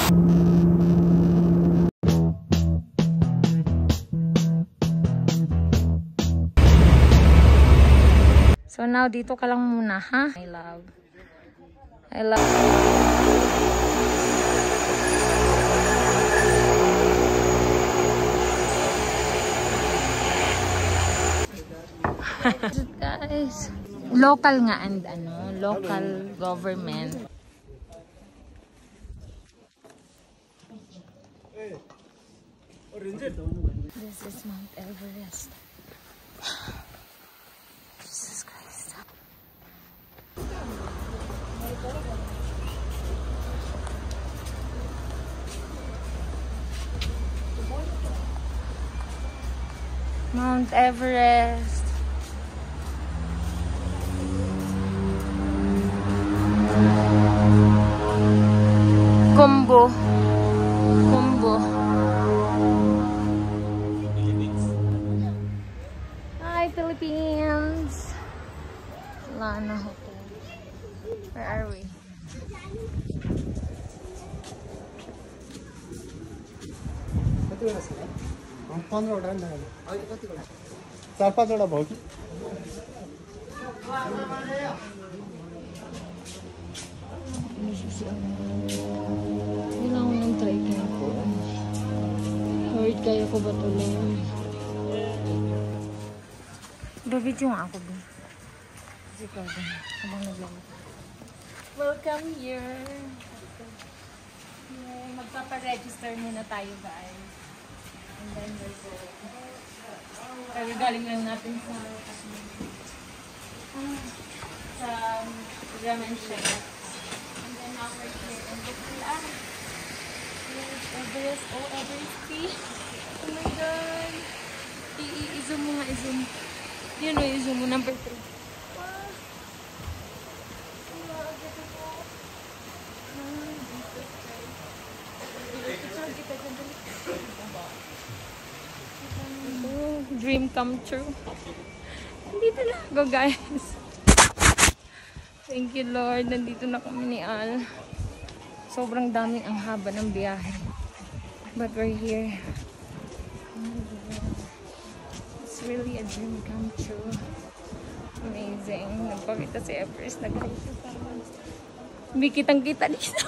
So now, dito ka lang muna, ha? I love. Guys, local nga and local government. This is Mount Everest. Jesus Christ. Mount Everest. Combo. Hi, Philippines. Lana Hotel. Where are we? Kailangan ko ng trekking ko. Lord, kaya ko ba ito, Lord? Babit yung ako ba? Kasi ikaw ba? Habang naglalaro. Welcome here! Magpapa-register muna tayo, guys. And then we'll go. Pero galing lang natin sa ramen shack. And then now we're here and look at Everest. Oh, Everest tree. Oh my God. I-zoom mo nga, i-zoom. Yun o, i-zoom mo. Number 3. Oh, dream come true. Nandito na ako, guys. Thank you, Lord. Nandito na kami ni Al. Sobrang daming ang haba ng biyahe. But we're here. It's really a dream come true. Amazing. Nagpakita si Everest. Nagpakita sa amin. Hindi kitang-kita dito.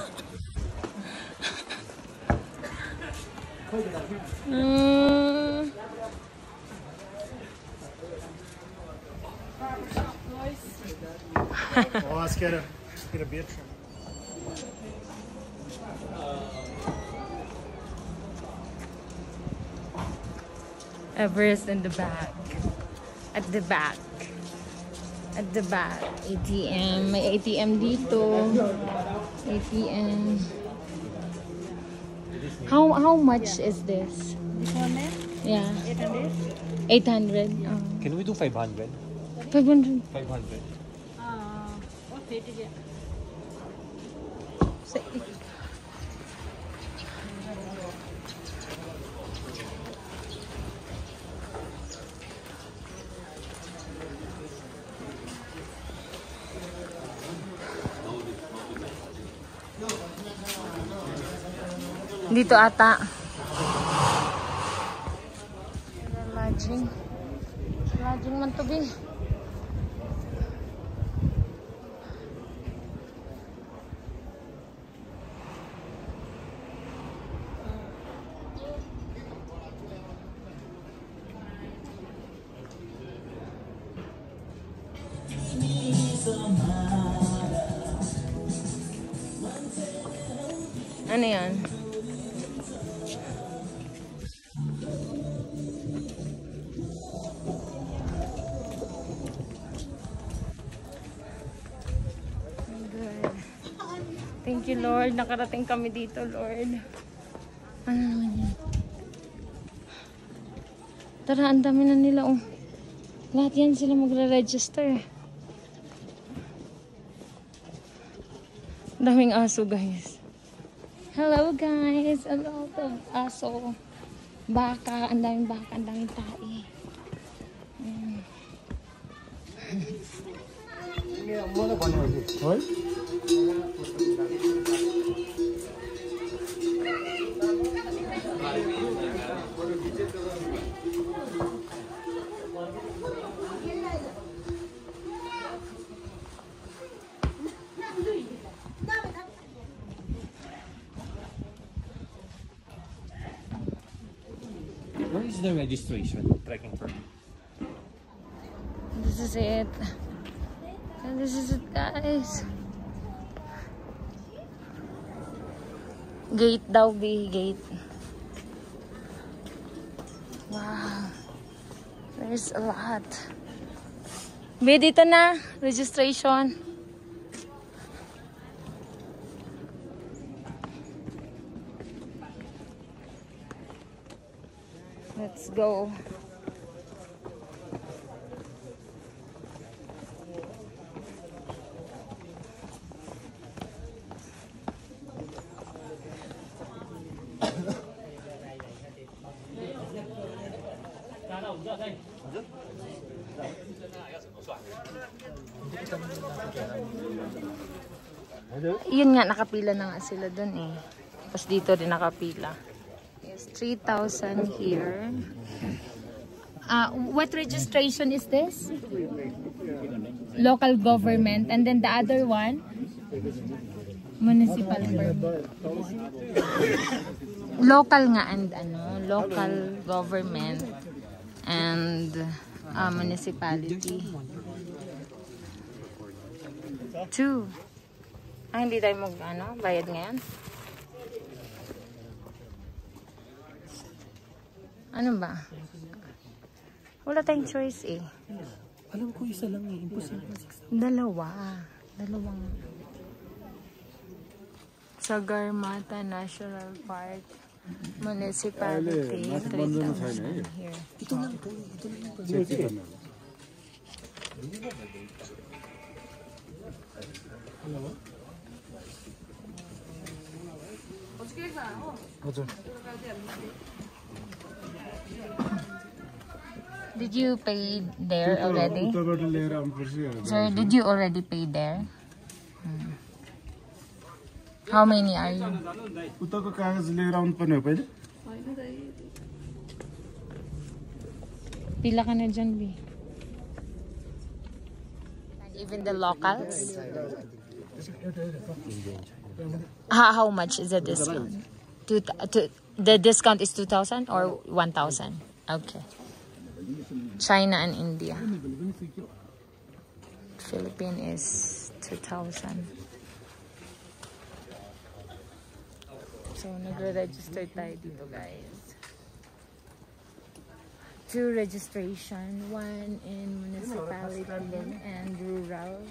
Oh, let's get a beer trim. Everest in the back. At the back. At the back. ATM. May ATM dito. ATM. How much is this? This one is? Yeah. 800. 800. Oh. Can we do 500? 500. 500. What date is it? Dito ata. Lodging. Lodging man to be. Ano yan? Thank you, Lord. Nakarating kami dito, Lord. Ano naman yan? Tara, ang dami na nila. Oh. Lahat yan sila magre-register. Daming aso, guys. Hello, guys. A lot of aso. Baka. Ang daming baka. Ang daming tae. is the registration. Trekking permit. This is it. And this is it, guys. Gate daw, B. Gate. Wow. There's a lot. B, dito na. Registration. Let's go. Yun nga, nakapila na nga sila dun eh. Tapos dito din nakapila. Yes, 3,000 here. What registration is this? Local government. And then the other one? Municipal permit. Local nga and ano, local government and municipality. 2. Hindi tayo bayad ngayon. Ano ba? Wala tayong choice eh. Alam ko isa lang eh. Imposible. Dalawang. Sagarmatha National Park Municipality. 3,000 here. Ito lang po. Did you pay there already? Sir, did you already pay there? How many are you? Pila ka na dyan, B? Even the locals? How much is the discount? The discount is 2,000 or 1,000? Okay. China and India. Philippine is 2,000. So, nagre-register tayo dito, guys. 2 registration. 1 in municipality and rural.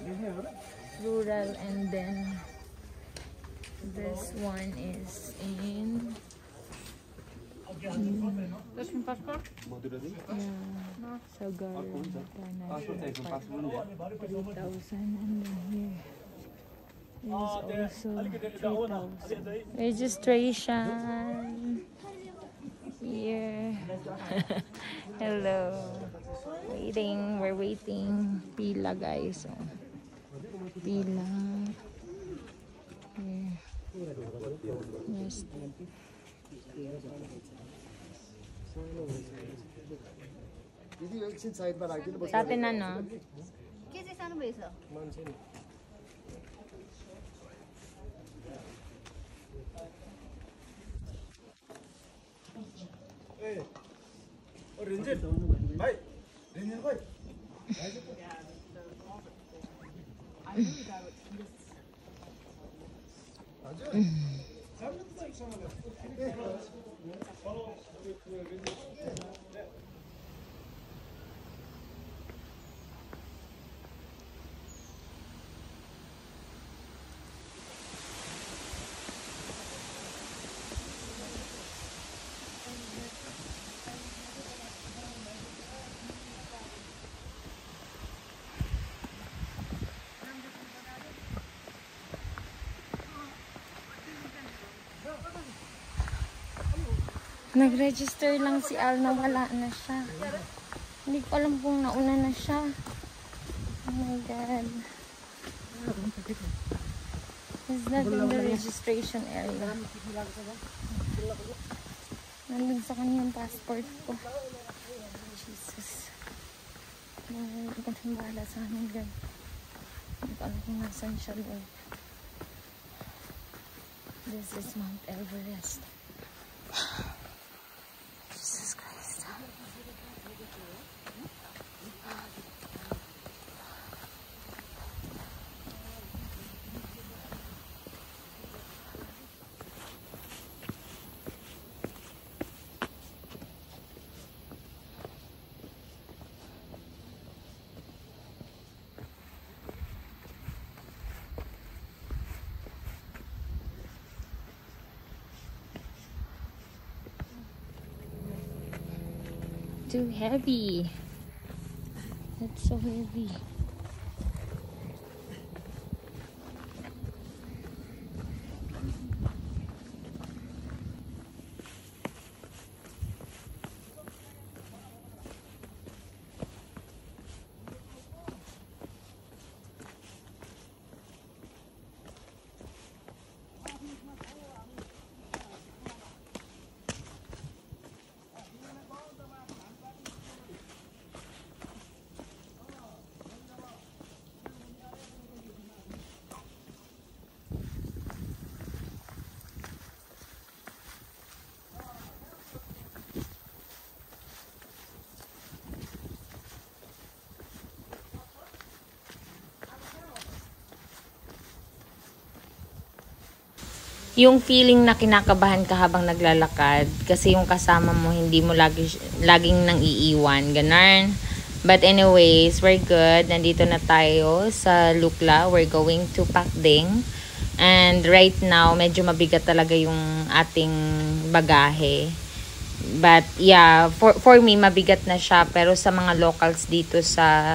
And then this one is in That's your passport? Sagarmatha National Park. 3,000 and then here is also 3,000. Registration. Here. Hello. We're waiting. Pila, guys. So, pila. Here. Yes. Sa atin ano? Nag-register lang si Al na wala na siya. Hindi ko alam kung nauna na siya. Oh my God. He's not in the registration area. Nandun sa kanyang passport ko. Jesus. Hindi ko nang bahala sa amin, God. Hindi ko alam kung nasan siya, Lord. This is Mount Everest. Jesus Christ. too heavy. That's so heavy. Yung feeling na kinakabahan ka habang naglalakad kasi yung kasama mo hindi mo laging nang iiwan, ganun. But anyways, we're good. Nandito na tayo sa Lukla. We're going to Pakding. And right now, medyo mabigat talaga yung ating bagahe. But yeah, for me, mabigat na siya. Pero sa mga locals dito sa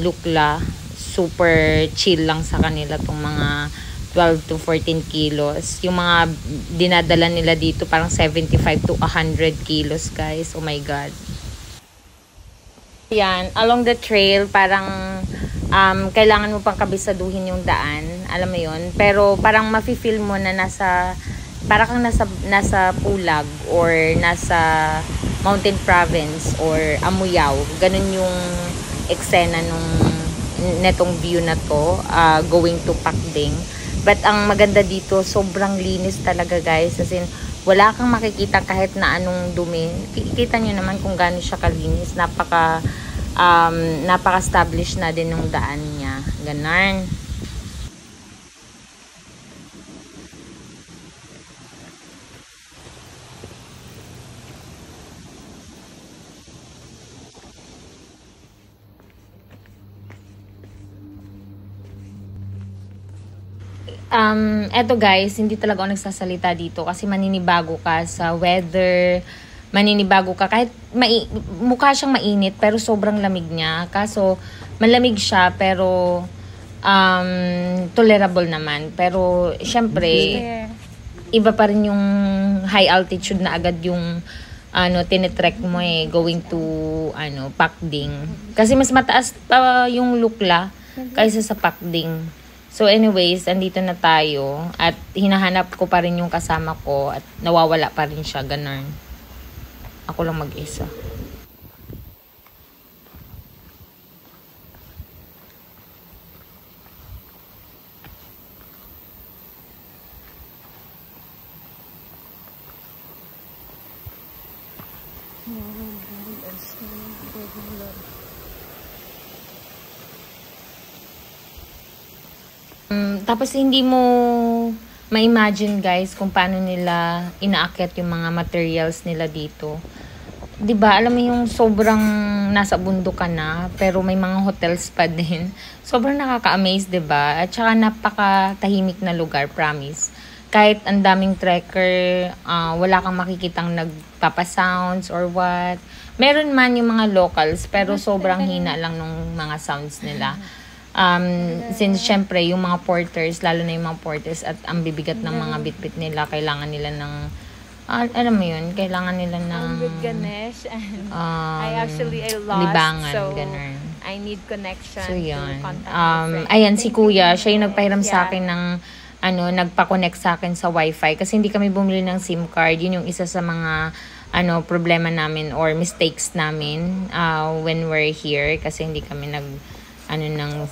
Lukla, super chill lang sa kanila tong mga 12 to 14 kilos. Yung mga dinadala nila dito parang 75 to 100 kilos, guys. Oh my God. Yan, along the trail, parang kailangan mo pang kabisaduhin yung daan. Alam mo yun? Pero parang mafe-feel mo na parang nasa Pulag or nasa Mountain Province or Amuyao. Ganun yung eksena netong view na to, going to Pakding. But ang maganda dito, sobrang linis talaga, guys. As in, wala kang makikita kahit na anong dumi. Kikita nyo naman kung gaano siya kalinis. Napaka-established na din ng daan niya. Ganun. Eto guys, hindi talaga ako nagsasalita dito kasi maninibago ka sa weather, maninibago ka kahit mukha siyang mainit pero sobrang lamig niya. Kaso malamig siya pero tolerable naman. Pero syempre iba pa rin yung high altitude na agad yung tinetrek mo going to Pakding. Kasi mas mataas pa yung Lukla kaysa sa Pakding. So anyways, andito na tayo at hinahanap ko pa rin yung kasama ko at nawawala pa rin siya, ganun. Ako lang mag-isa. Tapos hindi mo ma-imagine guys kung paano nila inaakyat yung mga materials nila dito. 'Di ba? Alam mo yung sobrang nasa bundok ka na pero may mga hotels pa din. Sobrang nakaka-amaze, 'di ba? At saka napaka-tahimik na lugar, promise. Kahit ang daming trekker, wala kang makikitang nagpapa-sounds or what. Meron man yung mga locals pero sobrang hina lang nung mga sounds nila. Since syempre yung mga porters, lalo na yung mga porters at ang bibigat ng mga bitbit nila, kailangan nila ng alam mo yun, kailangan nila ng with Ganesh and I lost, libangan, so ganun. I need connection So yun, to contact my friend. ayan si kuya, siya yung nagpahiram sa akin ng nagpa-connect sa akin sa wifi kasi hindi kami bumili ng SIM card. Yun yung isa sa mga problema namin or mistakes namin when we're here kasi hindi kami ng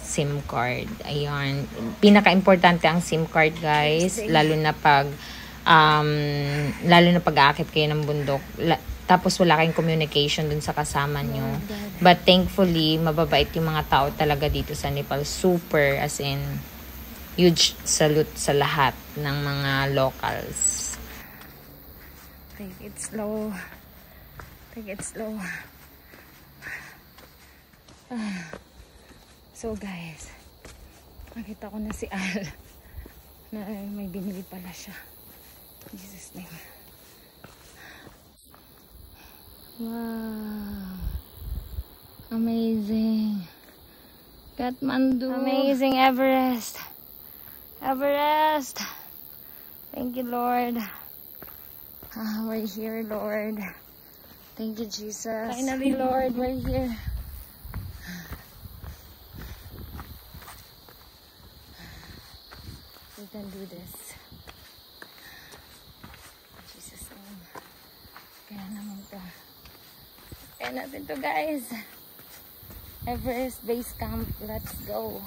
SIM card. Ayun. Pinaka-importante ang SIM card, guys. Lalo na pag aakit kayo ng bundok. Tapos wala kayong communication dun sa kasama nyo. But thankfully, mababait yung mga tao talaga dito sa Nepal. Super, as in, huge salute sa lahat ng mga locals. Take it slow. Take it slow. So guys, nakita ko na si Al na may binili pala siya. Jesus name. Wow. Amazing. Kathmandu. Amazing Everest. Everest. Thank you, Lord. We're here, Lord. Thank you, Jesus. Finally, Lord, we're here. We can do this. In Jesus' name. Kaya naman to. Kaya natin to, guys. Everest Base Camp. Let's go.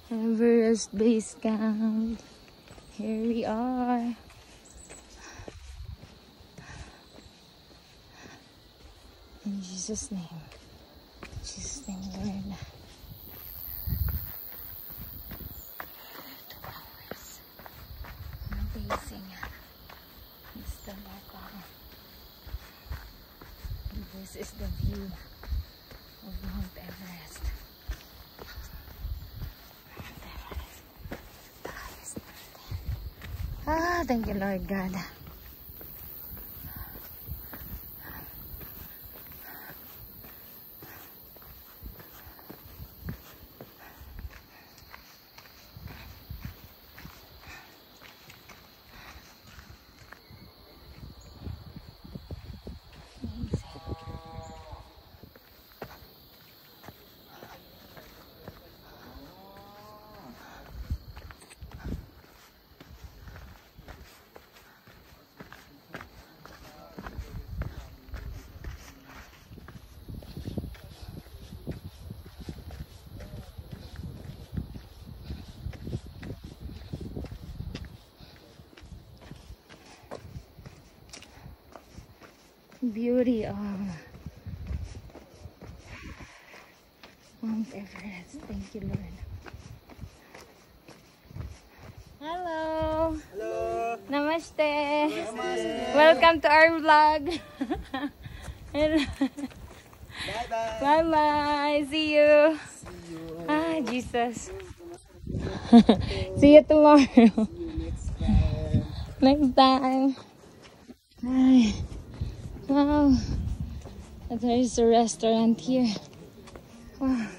Everest Base Camp. Here we are. In Jesus' name. In Jesus' name, Lord. 2 hours. Amazing. It's the local. This is the view of Mount Everest. Thank you, Lord God. Beauty of Mount Everest. Thank you, Lord. Hello. Hello. Namaste. Welcome to our vlog. Hello. Bye-bye. Bye-bye. See you. Ah, Jesus. See you tomorrow. Next time. Bye. Wow. There is a restaurant here. Wow.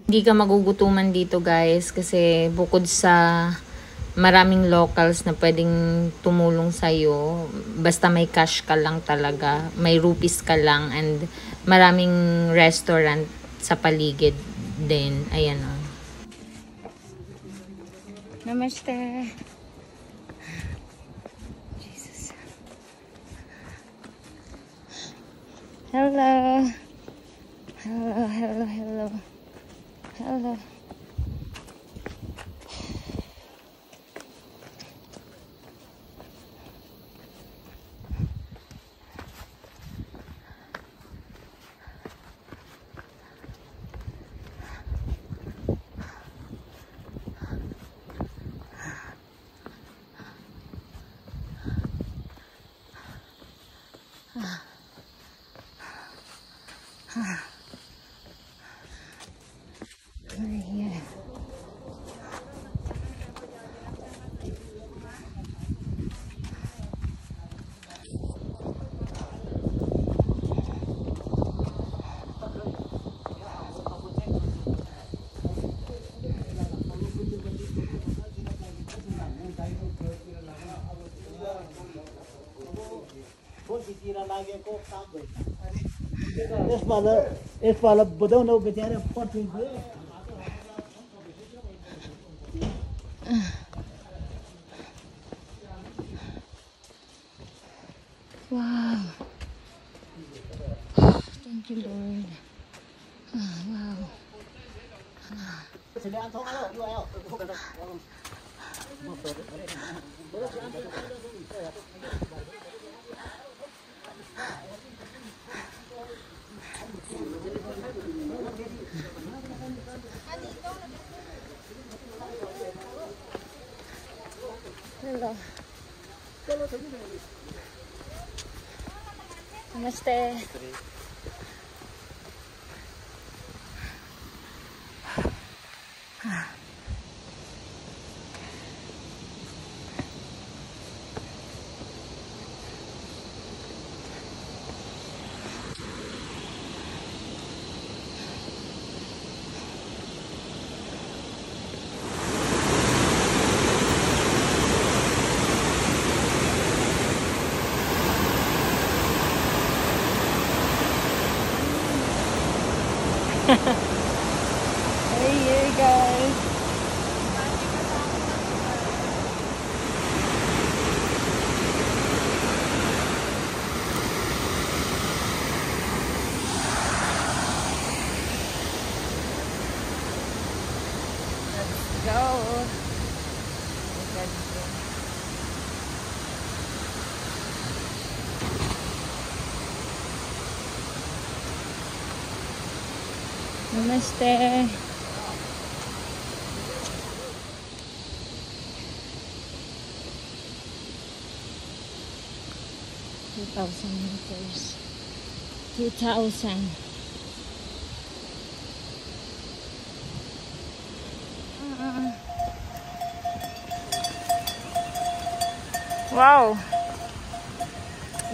Hindi ka magugutuman dito, guys, kasi bukod sa maraming locals na pwedeng tumulong sa'yo, basta may cash ka lang talaga, may rupees ka lang, and maraming restaurant sa paligid din. Ayan o. Namaste. Jesus. Hello. Hello, hello, hello. Hello. We're here. Yashpal बुझाउन बिचारे पर्छिन्छ Wow. Thank you, Lord. Wow. Namaste. Hey guys. Let's go. Namaste. 2,000 meters. 2,000. Wow.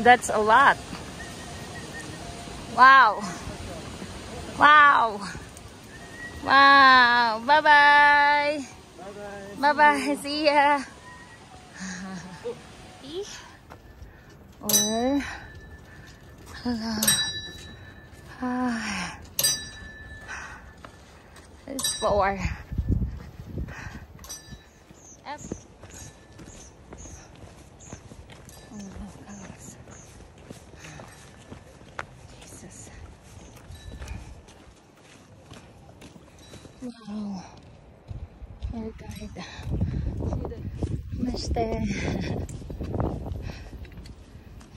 That's a lot. Wow. Wow. Wow. Bye-bye. Bye-bye. Bye-bye. See ya. Or hello. Hi. It's 4. F. Oh, look, Jesus. Wow. Air guide. Namaste.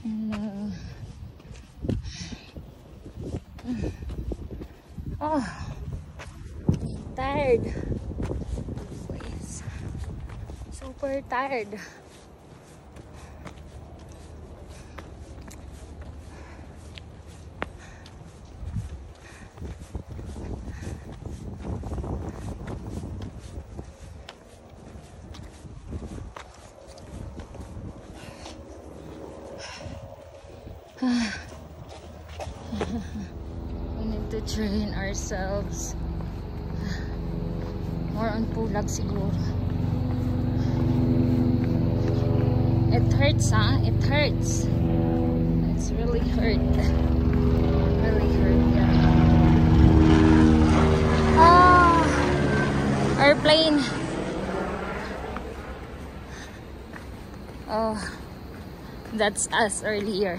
Hello. Oh, tired. Please. Super tired. We need to train ourselves. More on pulag siguro. It hurts, huh? It hurts. It's really hurt. Really hurt, yeah. Oh, airplane. Oh, that's us earlier.